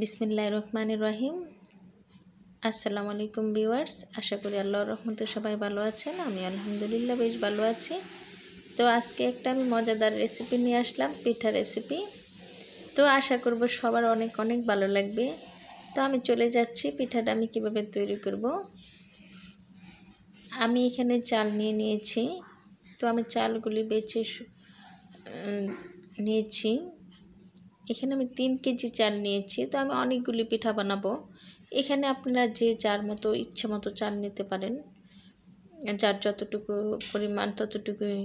বিসমিল্লাহির রহমানির রহিম। আসসালামু আলাইকুম ভিউয়ার্স, আশা করি আল্লাহর রহমতে সবাই ভালো আছেন। আমি আলহামদুলিল্লাহ বেশ ভালো আছি। তো আজকে একটা আমি মজাদার রেসিপি নিয়ে আসলাম, পিঠা রেসিপি। তো আশা করব সবার অনেক অনেক ভালো লাগবে। তো আমি চলে যাচ্ছি পিঠাটা আমি কিভাবে তৈরি করব। আমি এখানে চাল নিয়ে নিয়েছি। তো আমি চালগুলি বেছে নিয়েছি। এখানে আমি 3 কেজি চাল নিয়েছি। তো আমি অনেকগুলি পিঠা বানাবো। এখানে আপনারা যে যার মতো ইচ্ছে মতো চাল নিতে পারেন, যার যতটুকু পরিমাণ ততটুকুই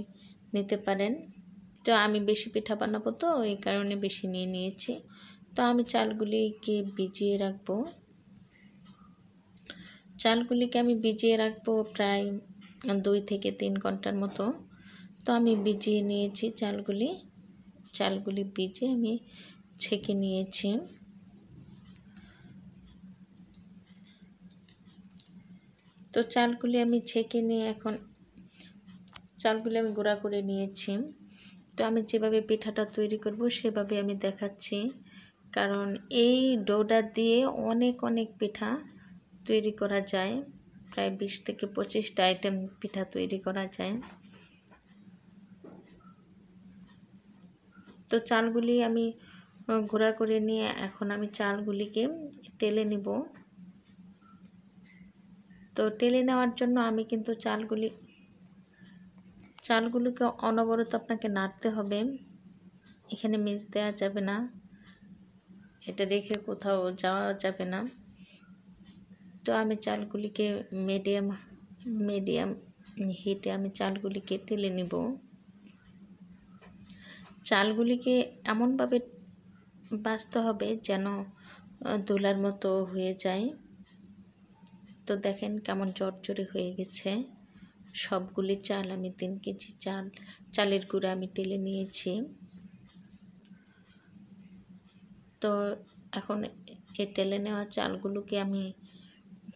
নিতে পারেন। তো আমি বেশি পিঠা বানাবো, তো এই কারণে বেশি নিয়ে নিয়েছি। তো আমি চালগুলিকে ভিজিয়ে রাখবো। চালগুলিকে আমি ভিজিয়ে রাখবো প্রায় 2 থেকে 3 ঘন্টার মতো। তো আমি ভিজিয়ে নিয়েছি চালগুলি ভিজিয়ে আমি ছেঁকে নিয়েছি। তো চালগুলি আমি ছেঁকে নিয়ে এখন চালগুলি আমি গুঁড়া করে নিয়েছি। তো আমি যেভাবে পিঠাটা তৈরি করব সেভাবে আমি দেখাচ্ছি, কারণ এই ডোটা দিয়ে অনেক অনেক পিঠা তৈরি করা যায়। প্রায় 20 থেকে 25টা আইটেম পিঠা তৈরি করা যায়। তো চালগুলি আমি গুঁড়া করে নিয়ে এখন আমি চালগুলিকে টেলে নিব। তো টেলে নেওয়ার জন্য আমি কিন্তু চালগুলিকে অনবরত আপনাকে নাড়তে হবে। এখানে মিক্স দেওয়া যাবে না, এটা রেখে কোথাও যাওয়া যাবে না। তো আমি চালগুলিকে মিডিয়াম হিটে আমি চালগুলিকে টেলে নিব। চালগুলিকে এমনভাবে ভাজতে হবে যেন দোলার মতো হয়ে যায়। তো দেখেন কেমন জড়জড়ে হয়ে গেছে সবগুলি চাল। আমি 3 কেজি চালের গুঁড়া আমি টেলে নিয়েছি। তো এখন এই টেলে নেওয়া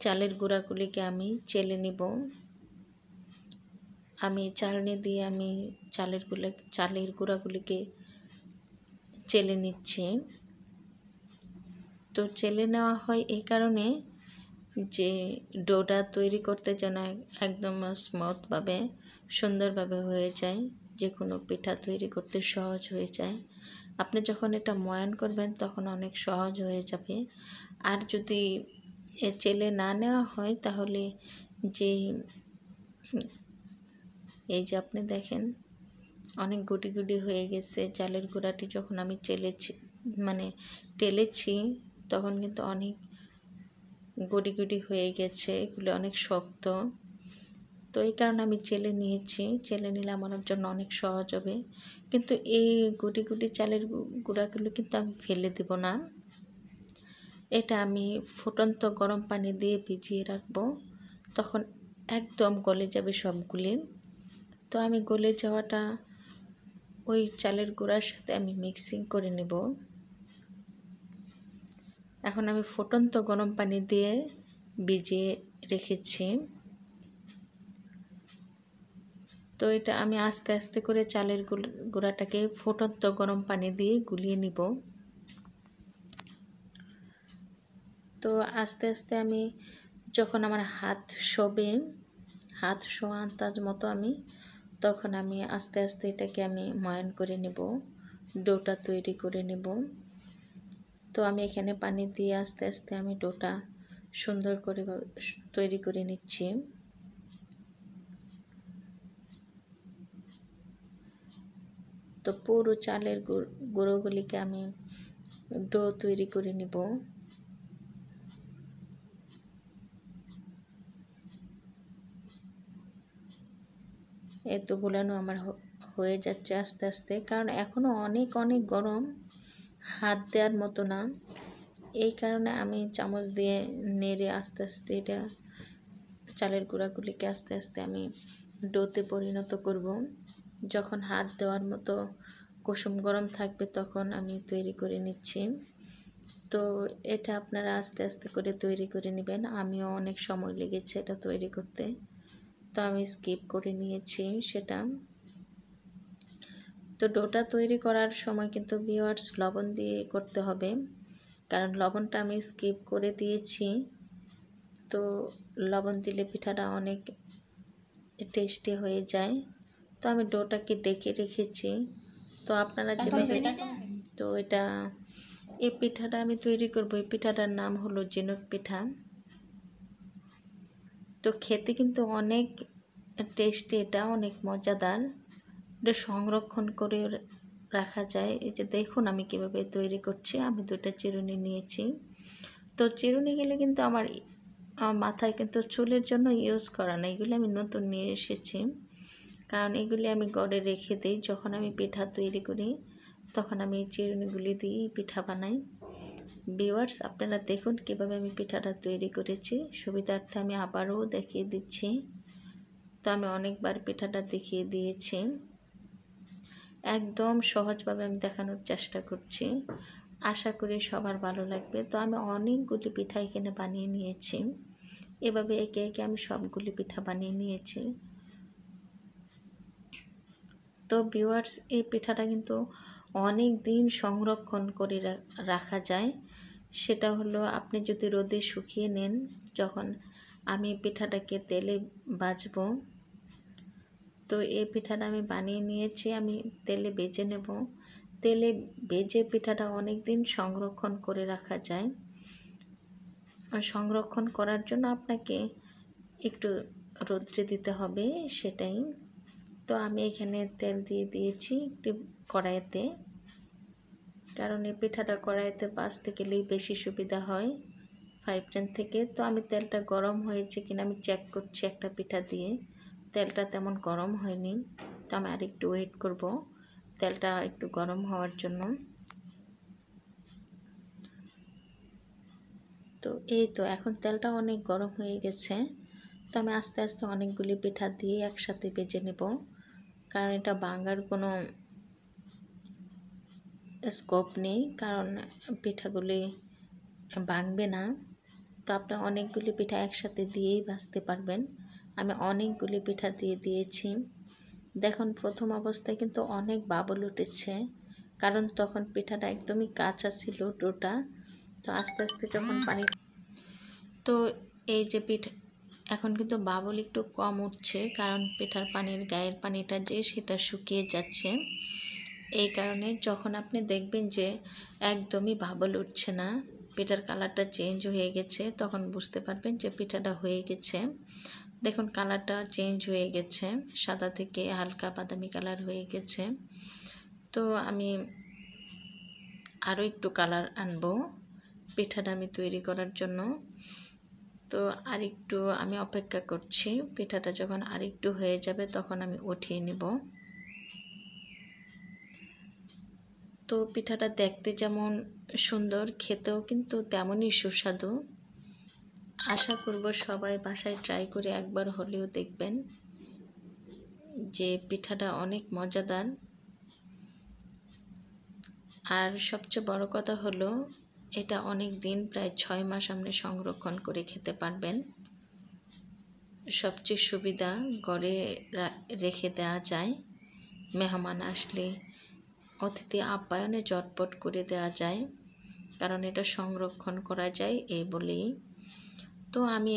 চালের গুঁড়াগুলিকে আমি চেলে নিব। আমি চালনি দিয়ে আমি চালের গুঁড়াগুলিকে চেলে নিচ্ছি। তো চেলে নেওয়া হয় এই কারণে যে ডোটা তৈরি করতে যেন একদম স্মুথভাবে সুন্দরভাবে হয়ে যায়, যে কোনো পিঠা তৈরি করতে সহজ হয়ে যায়। আপনি যখন এটা ময়ান করবেন তখন অনেক সহজ হয়ে যাবে। আর যদি চেলে না নেওয়া হয় তাহলে এই যে আপনি দেখেন অনেক গুটি গুটি হয়ে গেছে চালের গুঁড়াটি। যখন আমি টেলেছি তখন কিন্তু অনেক গুটি গুটি হয়ে গেছে, এগুলো অনেক শক্ত। তো এই কারণে আমি চেলে নিয়েছি। চেলে নিলে আমার জন্য অনেক সহজ হবে। কিন্তু এই গুটি গুটি চালের গুঁড়াগুলো কিন্তু আমি ফেলে দেব না, এটা আমি ফুটন্ত গরম পানি দিয়ে ভিজিয়ে রাখবো। তখন একদম গলে যাবে সবগুলি। তো আমি গলে যাওয়াটা ওই চালের গুঁড়ার সাথে আমি মিক্সিং করে নেব। এখন আমি ফুটন্ত গরম পানি দিয়ে ভিজিয়ে রেখেছি। তো এটা আমি আস্তে আস্তে করে চালের গুঁড়াটাকে ফুটন্ত গরম পানি দিয়ে গুলিয়ে নিব। তো আস্তে আস্তে আমি যখন আমার হাত শোয়া আন্দাজ মতো তখন আমি আস্তে আস্তে এটাকে আমি ময়ান করে নেব, ডোটা তৈরি করে নেব। তো আমি এখানে পানি দিয়ে আস্তে আস্তে আমি ডোটা সুন্দর করে তৈরি করে নিচ্ছি। তো পুরো চালের গুঁড়োগুলিকে আমি ডো তৈরি করে নিব। এত গুলানো আমার হয়ে যাচ্ছে আস্তে আস্তে, কারণ এখনও অনেক অনেক গরম, হাত দেওয়ার মতো না। এই কারণে আমি চামচ দিয়ে নেড়ে আস্তে আস্তে এটা চালের গুঁড়াগুলিকে আস্তে আস্তে আমি ডোতে পরিণত করব। যখন হাত দেওয়ার মতো কুসুম গরম থাকবে তখন আমি তৈরি করে নিচ্ছি। তো এটা আপনারা আস্তে আস্তে করে তৈরি করে নেবেন। আমিও অনেক সময় লেগেছে এটা তৈরি করতে, তো আমি স্কিপ করে নিয়েছি সেটা। তো ডোটা তৈরি করার সময় কিন্তু ভিউয়ার্স লবণ দিয়ে করতে হবে, কারণ লবণটা আমি স্কিপ করে দিয়েছি। তো লবণ দিলে পিঠাটা অনেক টেস্টি হয়ে যায়। তো আমি ডোটাকে ডেকে রেখেছি। তো আপনারা যেভাবে তো এই পিঠাটা আমি তৈরি করব। এই পিঠাটার নাম হলো ঝিনুক পিঠা। তো খেতে কিন্তু অনেক টেস্টি, এটা অনেক মজাদার। এটা সংরক্ষণ করে রাখা যায়। এই যে দেখুন আমি কিভাবে তৈরি করছি। আমি 2টা চিরুনি নিয়েছি। তো চিরুনি গেলে কিন্তু আমার মাথায় কিন্তু চুলের জন্য ইউজ করা না, এগুলি আমি নতুন নিয়ে এসেছি। কারণ এগুলি আমি গড়ে রেখে দিই, যখন আমি পিঠা তৈরি করি তখন আমি এই চিরুনিগুলি দিয়েই পিঠা বানাই। ভিউয়ার্স, আপনারা দেখুন কিভাবে আমি পিঠাটা তৈরি করেছি। সুবিধার্থে আমি আবারও দেখিয়ে দিচ্ছি। তো আমি অনেকবার পিঠাটা দেখিয়ে দিয়েছি। একদম সহজভাবে আমি দেখানোর চেষ্টা করছি। আশা করি সবার ভালো লাগবে। তো আমি অনেকগুলি পিঠা এখানে বানিয়ে নিয়েছি। এভাবে একে একে আমি সবগুলি পিঠা বানিয়ে নিয়েছি। তো ভিউয়ার্স, এই পিঠাটা কিন্তু অনেক দিন সংরক্ষণ করে রাখা যায়। সেটা হলো আপনি যদি রোদে শুকিয়ে নেন, যখন আমি পিঠাটাকে তেলে ভাজবো, তো এই পিঠাটা আমি বানিয়ে নিয়েছি, আমি তেলে ভেজে নেব। তেলে ভেজে পিঠাটা অনেক দিন সংরক্ষণ করে রাখা যায়। সংরক্ষণ করার জন্য আপনাকে একটু রোদ্রে দিতে হবে, সেটাই। তো আমি এখানে তেল দিয়ে দিয়েছি একটি কড়াইতে, কারণ এই পিঠাটা কড়াইতে ভাজতে গেলেই বেশি সুবিধা হয় ফ্রাই প্যান থেকে। তো আমি তেলটা গরম হয়েছে কিনা আমি চেক করছি একটা পিঠা দিয়ে। তেলটা তেমন গরম হয়নি, তো আমি আর একটু ওয়েট করব তেলটা একটু গরম হওয়ার জন্য। তো এই তো এখন তেলটা অনেক গরম হয়ে গেছে। তো আমি আস্তে আস্তে অনেকগুলি পিঠা দিয়ে একসাথে ভেজে নেব, কারণ এটা ভাঙার কোনো স্কোপ নেই, কারণ পিঠাগুলি ভাঙবে না। তো আপনি অনেকগুলি পিঠা একসাথে দিয়েই ভাজতে পারবেন। আমি অনেকগুলি পিঠা দিয়ে দিয়েছি। দেখুন প্রথম অবস্থায় কিন্তু অনেক বাবল উঠেছে, কারণ তখন পিঠাটা একদমই কাঁচা ছিল ডোটা। তো আস্তে আস্তে যখন পানি, তো এই যে পিঠা এখন কিন্তু বাবল একটু কম উঠছে, কারণ পিঠার পানির গায়ের পানিটা যে সেটা শুকিয়ে যাচ্ছে। এই কারণে যখন আপনি দেখবেন যে একদমই বাবল উঠছে না, পিঠার কালারটা চেঞ্জ হয়ে গেছে, তখন বুঝতে পারবেন যে পিঠাটা হয়ে গেছে। দেখুন কালারটা চেঞ্জ হয়ে গেছে, সাদা থেকে হালকা বাদামি কালার হয়ে গেছে। তো আমি আরও একটু কালার আনবো পিঠাটা আমি তৈরি করার জন্য। তো আরেকটু আমি অপেক্ষা করছি, পিঠাটা যখন আরেকটু হয়ে যাবে তখন আমি উঠিয়ে নিব। তো পিঠাটা দেখতে যেমন সুন্দর, খেতেও কিন্তু তেমনই সুস্বাদু। আশা করব সবাই বাসায় ট্রাই করে একবার হলেও দেখবেন যে পিঠাটা অনেক মজাদার। আর সবচেয়ে বড় কথা হলো এটা অনেক দিন, প্রায় 6 মাস আপনি সংরক্ষণ করে খেতে পারবেন। সবচেয়ে সুবিধা, ঘরে রেখে দেওয়া যায়, মেহমান আসলে অতিথি আপ্যায়নে ঝটপট করে দেওয়া যায়, কারণ এটা সংরক্ষণ করা যায় এই বলেই। তো আমি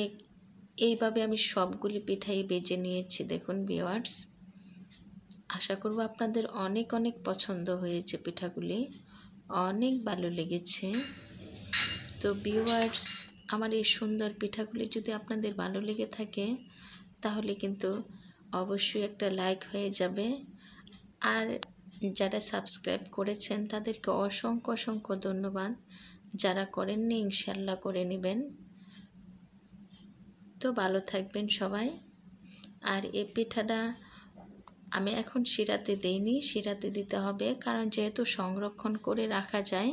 এইভাবে আমি সবগুলি পিঠাই ভেজে নিয়েছি। দেখুন ভিউয়ার্স, আশা করব আপনাদের অনেক অনেক পছন্দ হয়েছে, পিঠাগুলি অনেক ভালো লেগেছে। তো ভিউয়ার্স, আমার এই সুন্দর পিঠাগুলি যদি আপনাদের ভালো লেগে থাকে তাহলে কিন্তু অবশ্যই একটা লাইক হয়ে যাবে। আর যারা সাবস্ক্রাইব করেছেন তাদেরকে অসংখ্য অসংখ্য ধন্যবাদ। যারা করেননি ইনশাল্লাহ করে নেবেন। তো ভালো থাকবেন সবাই। আর এই পিঠাটা আমি এখন শিরাতে দেইনি, শিরাতে দিতে হবে, কারণ যেহেতু সংরক্ষণ করে রাখা যায়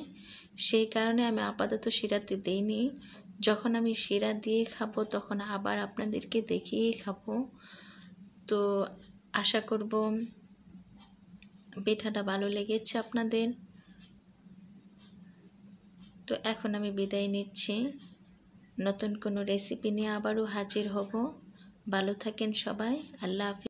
সেই কারণে আমি আপাতত শিরাতে দেইনি। যখন আমি শিরা দিয়ে খাবো তখন আবার আপনাদেরকে দেখিয়েই খাবো। তো আশা করব পিঠাটা ভালো লেগেছে আপনাদের। তো এখন আমি বিদায় নিচ্ছি, নতুন কোনো রেসিপি নিয়ে আবারও হাজির হব। ভালো থাকেন সবাই, আল্লাহ হাফেজ।